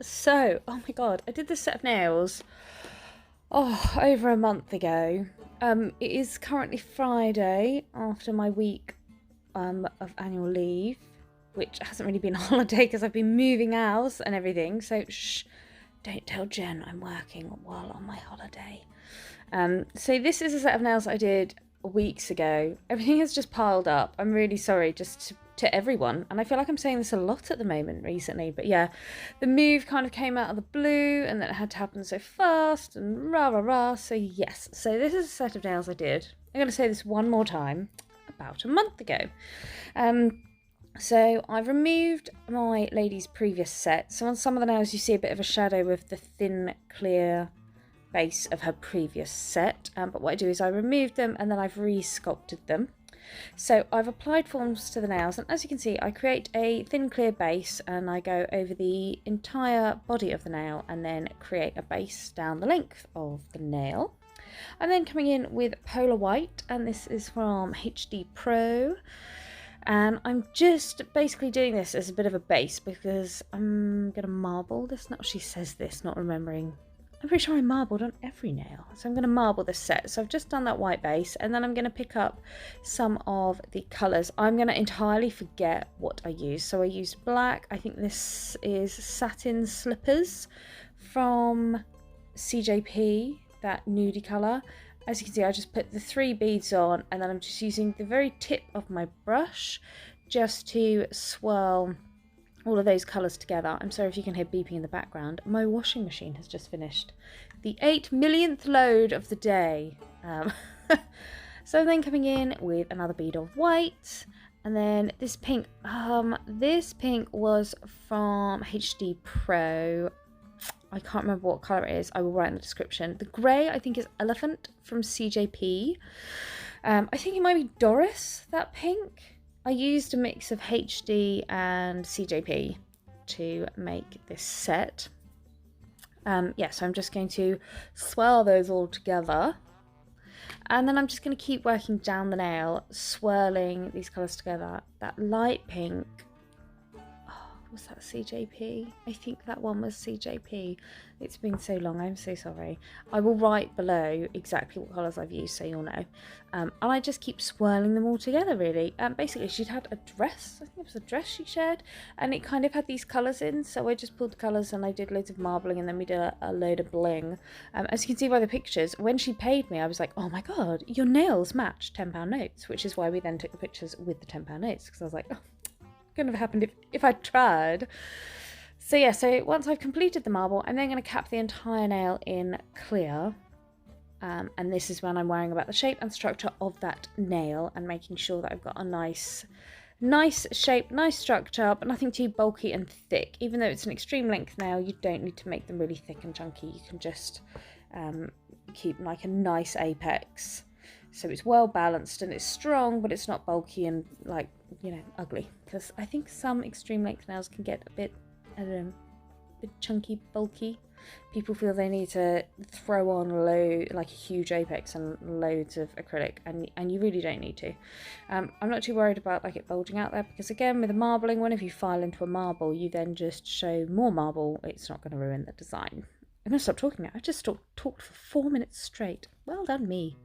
So, oh my god, I did this set of nails over a month ago. It is currently Friday after my week of annual leave, which hasn't really been a holiday because I've been moving house and everything. So shh, don't tell Jen I'm working while on my holiday. So this is a set of nails I did weeks ago. Everything has just piled up. I'm really sorry, just to everyone, and I feel like I'm saying this a lot at the moment recently, but yeah, the move kind of came out of the blue and then it had to happen so fast and rah rah rah. So yes, so this is a set of nails I did, I'm going to say this one more time, about a month ago. So I've removed my lady's previous set, so on some of the nails you see a bit of a shadow of the thin clear base of her previous set, but what I do is I removed them and then I've re-sculpted them. So I've applied forms to the nails, and as you can see I create a thin clear base and I go over the entire body of the nail and then create a base down the length of the nail. I'm then coming in with Polar White, and this is from HD Pro, and I'm just basically doing this as a bit of a base because I'm going to marble this. Not she says this, not remembering. I'm pretty sure I marbled on every nail, so I'm going to marble this set. So I've just done that white base, and then I'm going to pick up some of the colours. I'm going to entirely forget what I use. So I used black. I think this is Satin Slippers from CJP, that nudie colour. As you can see, I just put the 3 beads on, and then I'm just using the very tip of my brush just to swirl all of those colours together. I'm sorry if you can hear beeping in the background. My washing machine has just finished the 8 millionth load of the day. So then coming in with another bead of white, and then this pink. This pink was from HD Pro. I can't remember what colour it is. I will write in the description. The grey I think is Elephant from CJP. I think it might be Doris, that pink. I used a mix of HD and CJP to make this set. Yeah, so I'm just going to swirl those all together. And then I'm just going to keep working down the nail, swirling these colours together. That light pink, was that CJP? I think that one was CJP. It's been so long, I'm so sorry. I will write below exactly what colours I've used so you'll know. And I just keep swirling them all together really. Basically she'd had a dress, I think it was a dress she shared, and it kind of had these colours in, so I just pulled the colours and I did loads of marbling, and then we did a load of bling. As you can see by the pictures, when she paid me I was like, oh my god, your nails match £10 notes, which is why we then took the pictures with the £10 notes, because I was like, oh, couldn't have happened if I tried. So yeah, so once I've completed the marble, I'm then going to cap the entire nail in clear, and this is when I'm worrying about the shape and structure of that nail and making sure that I've got a nice shape, nice structure, but nothing too bulky and thick. Even though it's an extreme length nail, you don't need to make them really thick and chunky. You can just keep like a nice apex, so it's well balanced and it's strong, but it's not bulky and, like, you know, ugly. Because I think some extreme length nails can get a bit, I don't know, a bit chunky, bulky. People feel they need to throw on like a huge apex and loads of acrylic, and you really don't need to. I'm not too worried about like it bulging out there, because again with the marbling, whenever you file into a marble, you then just show more marble. It's not going to ruin the design. I'm going to stop talking now. I just talked for 4 minutes straight. Well done me.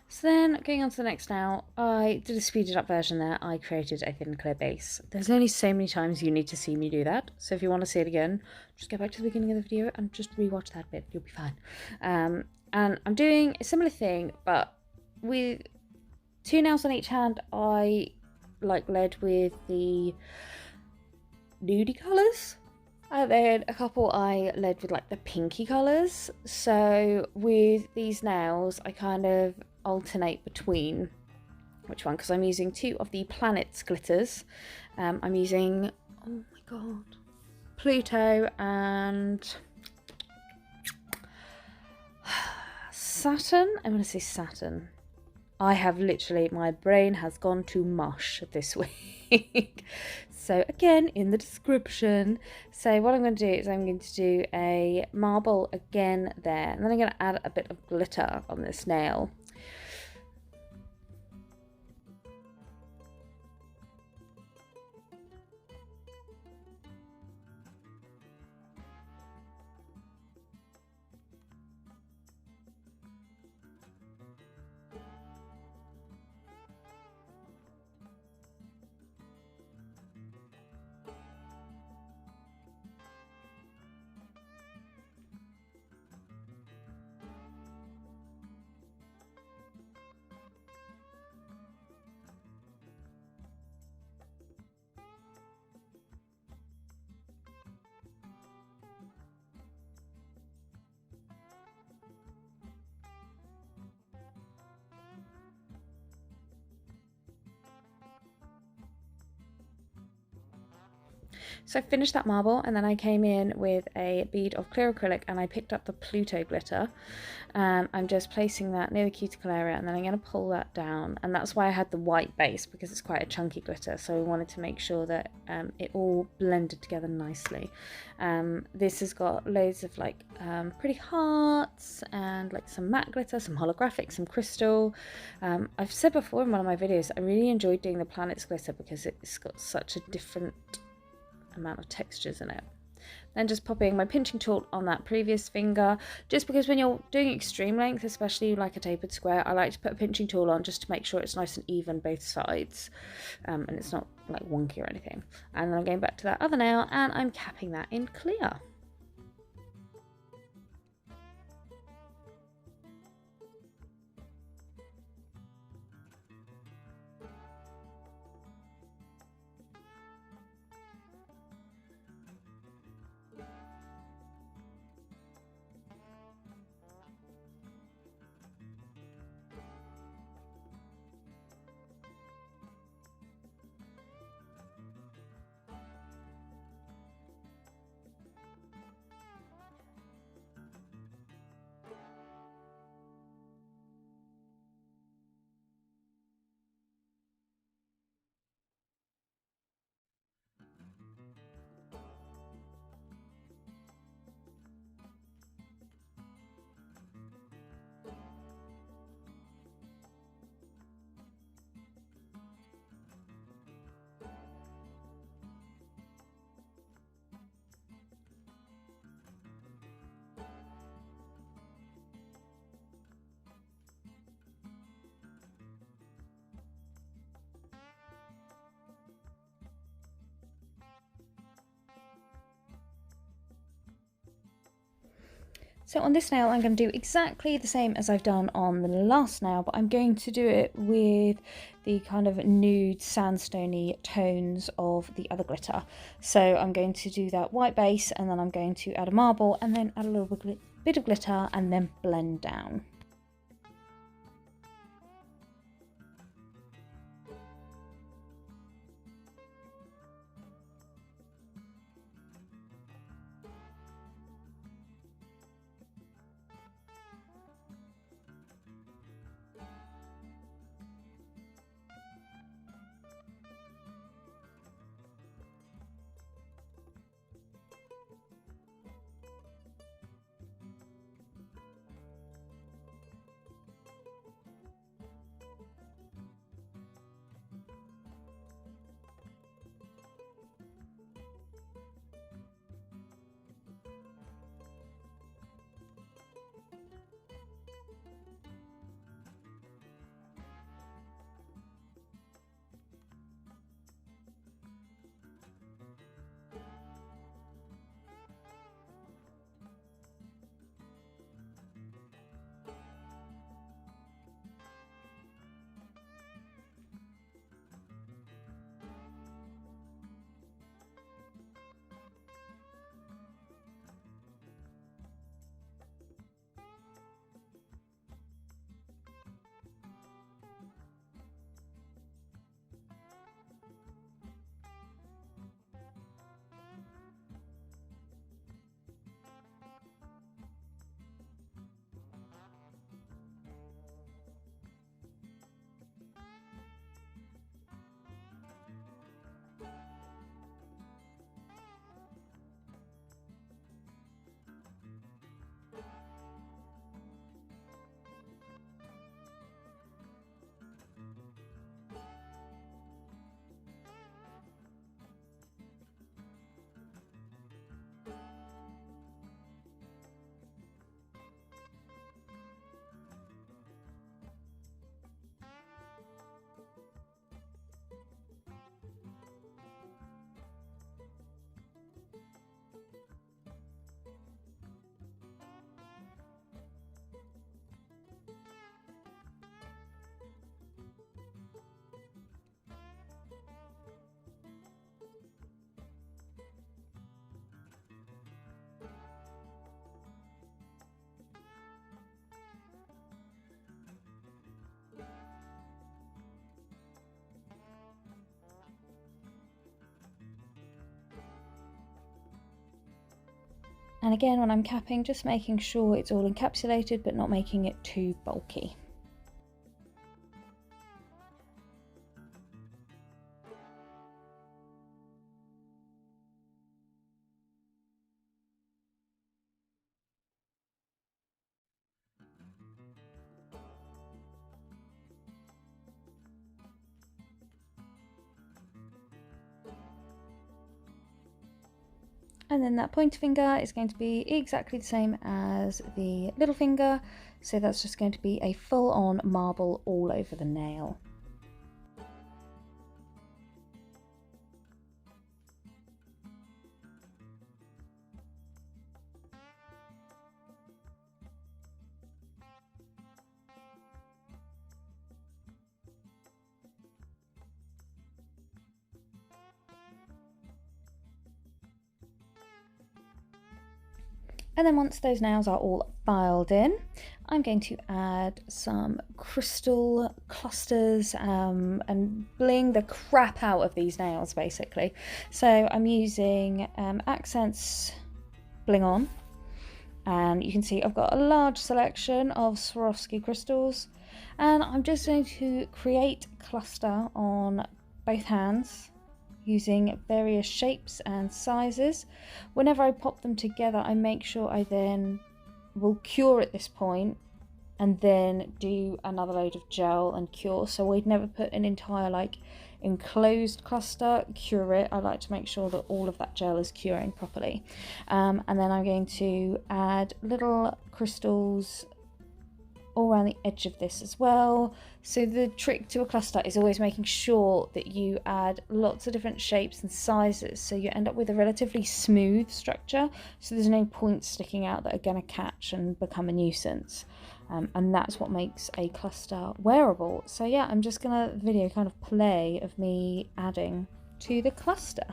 So then going on to the next nail, I did a speeded up version there. I created a thin clear base. There's only so many times you need to see me do that, so if you want to see it again, just go back to the beginning of the video and just rewatch that bit. You'll be fine. And I'm doing a similar thing, but with 2 nails on each hand. I led with the nudie colours. And then a couple I led with like the pinky colours. So with these nails I kind of alternate between which one, because I'm using 2 of the Planets glitters. I'm using, oh my god, Pluto and Saturn. I'm going to say Saturn. I have literally, my brain has gone to mush this week. So again, in the description. So what I'm going to do is I'm going to do a marble again there. And then I'm going to add a bit of glitter on this nail. So I finished that marble and then I came in with a bead of clear acrylic and I picked up the Pluto glitter. I'm just placing that near the cuticle area and then I'm going to pull that down, and that's why I had the white base, because it's quite a chunky glitter, so we wanted to make sure that it all blended together nicely. This has got loads of like pretty hearts and like some matte glitter, some holographic, some crystal. I've said before in one of my videos I really enjoyed doing the planets glitter because it's got such a different amount of textures in it. Then just popping my pinching tool on that previous finger, just because when you're doing extreme length, especially like a tapered square, I like to put a pinching tool on just to make sure it's nice and even both sides, and it's not like wonky or anything. And then I'm going back to that other nail and I'm capping that in clear. So on this nail I'm going to do exactly the same as I've done on the last nail, but I'm going to do it with the kind of nude sandstony tones of the other glitter. So I'm going to do that white base and then I'm going to add a marble and then add a little bit of glitter and then blend down. And again, when I'm capping, just making sure it's all encapsulated but not making it too bulky. And then that pointer finger is going to be exactly the same as the little finger, so that's just going to be a full-on marble all over the nail. And then once those nails are all filed in, I'm going to add some crystal clusters and bling the crap out of these nails basically. So I'm using Accents Bling On, and you can see I've got a large selection of Swarovski crystals, and I'm just going to create a cluster on both hands using various shapes and sizes. Whenever I pop them together, I make sure I then will cure at this point and then do another load of gel and cure. So we'd never put an entire like enclosed cluster, cure it. I like to make sure that all of that gel is curing properly. And then I'm going to add little crystals all around the edge of this as well. So the trick to a cluster is always making sure that you add lots of different shapes and sizes, so you end up with a relatively smooth structure, so there's no points sticking out that are going to catch and become a nuisance. And that's what makes a cluster wearable. So yeah, I'm just gonna video kind of play of me adding to the cluster.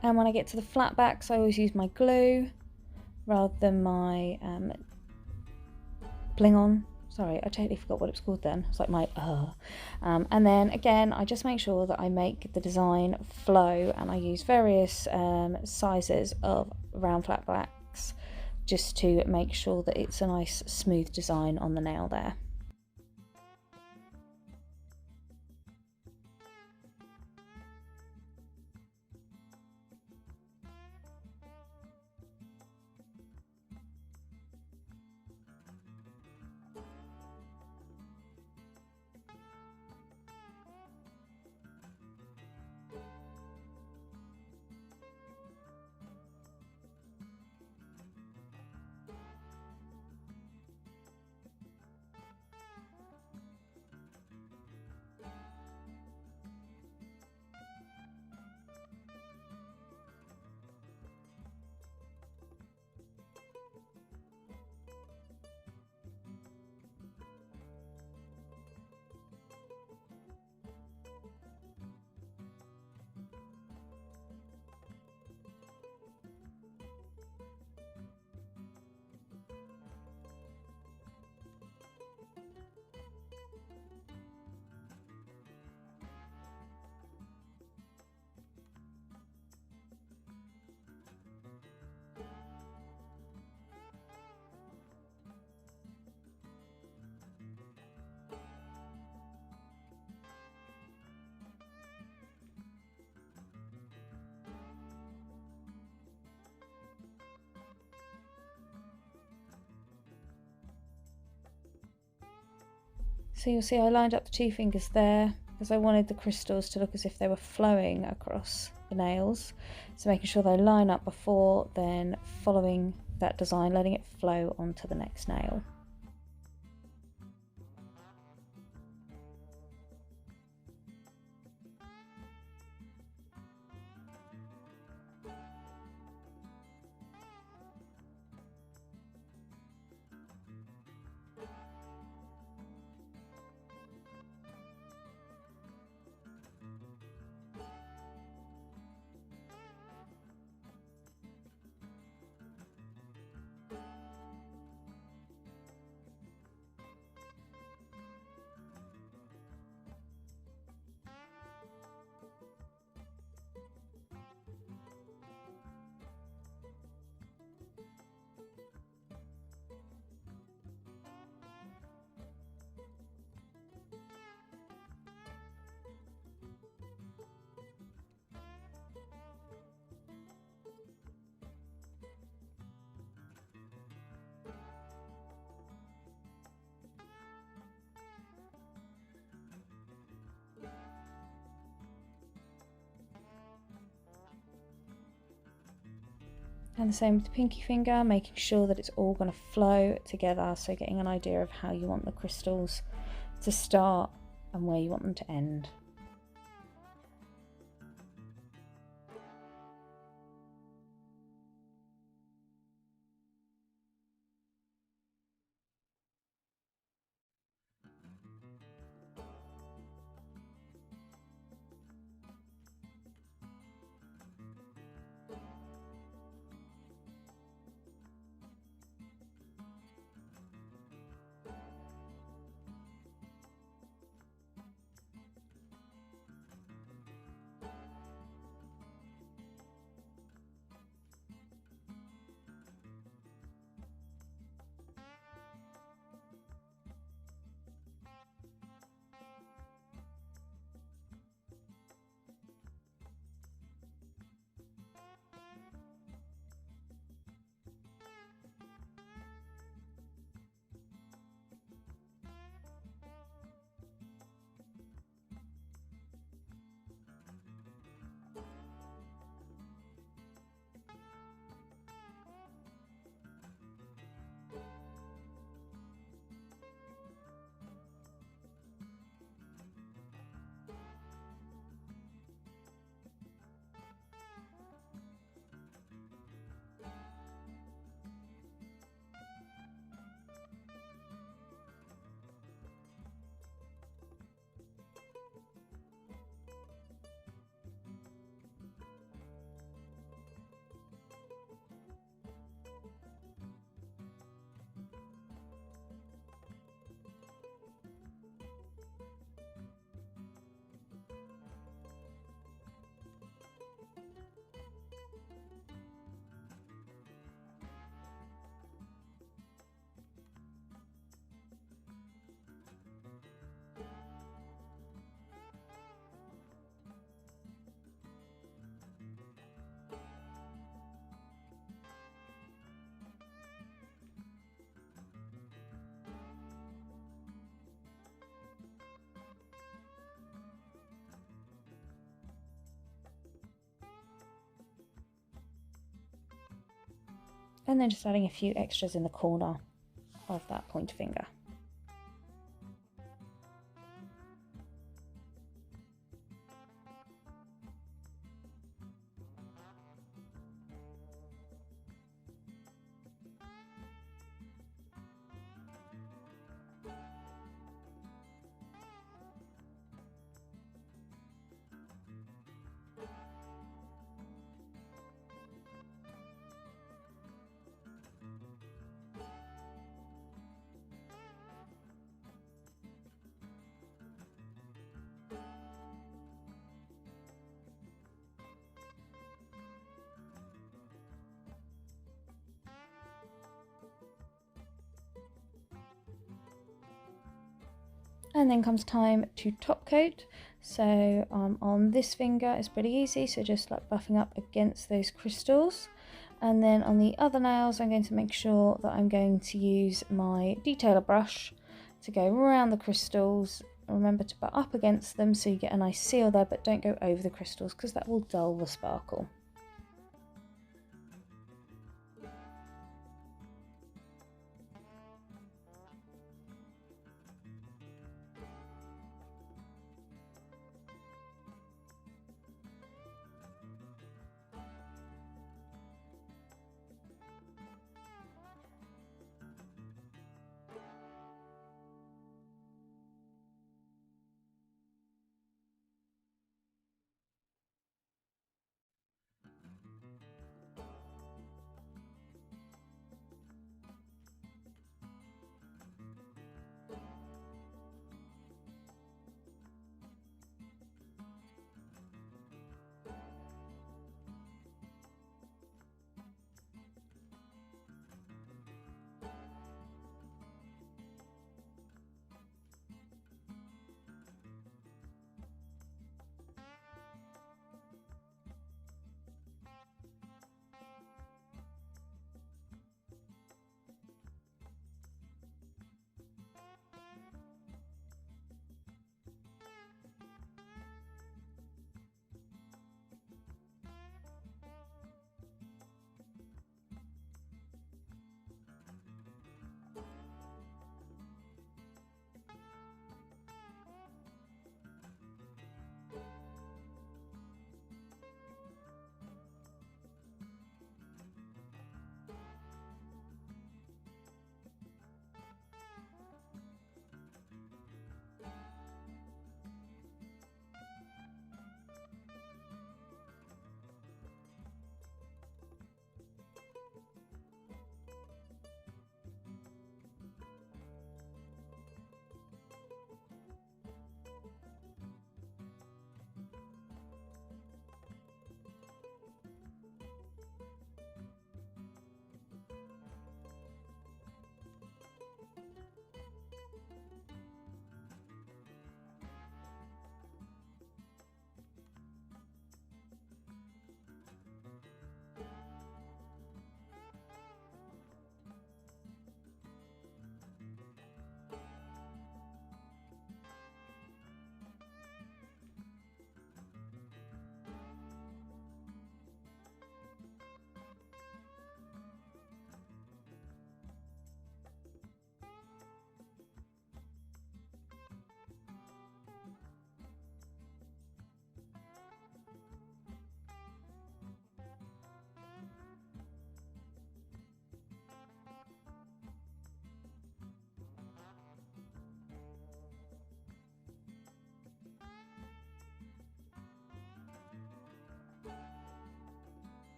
And when I get to the flat backs, I always use my glue rather than my Bling On. Sorry, I totally forgot what it's called then. It's like my and then again, I just make sure that I make the design flow, and I use various sizes of round flat backs just to make sure that it's a nice smooth design on the nail there. So you'll see I lined up the 2 fingers there because I wanted the crystals to look as if they were flowing across the nails. So making sure they line up before then following that design, letting it flow onto the next nail. And the same with the pinky finger, making sure that it's all going to flow together, so getting an idea of how you want the crystals to start and where you want them to end. And then just adding a few extras in the corner of that pointer finger. And then comes time to top coat. So on this finger it's pretty easy, so just like buffing up against those crystals. And then on the other nails I'm going to make sure that I'm going to use my detailer brush to go around the crystals. Remember to butt up against them so you get a nice seal there, but don't go over the crystals because that will dull the sparkle.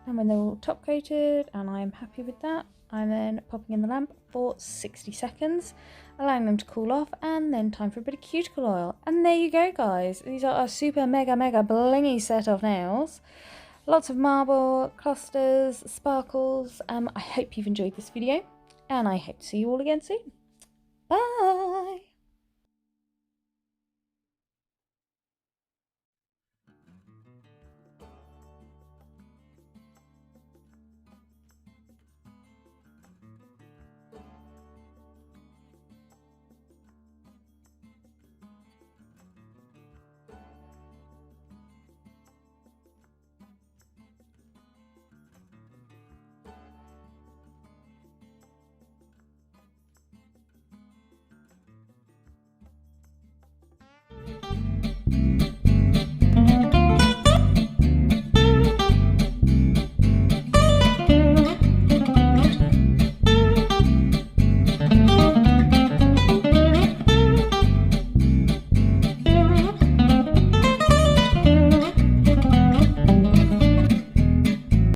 And when they're all top coated and I'm happy with that, I'm then popping in the lamp for 60 seconds, allowing them to cool off, and then time for a bit of cuticle oil. And there you go, guys. These are a super mega blingy set of nails. Lots of marble, clusters, sparkles. I hope you've enjoyed this video, and I hope to see you all again soon. Bye!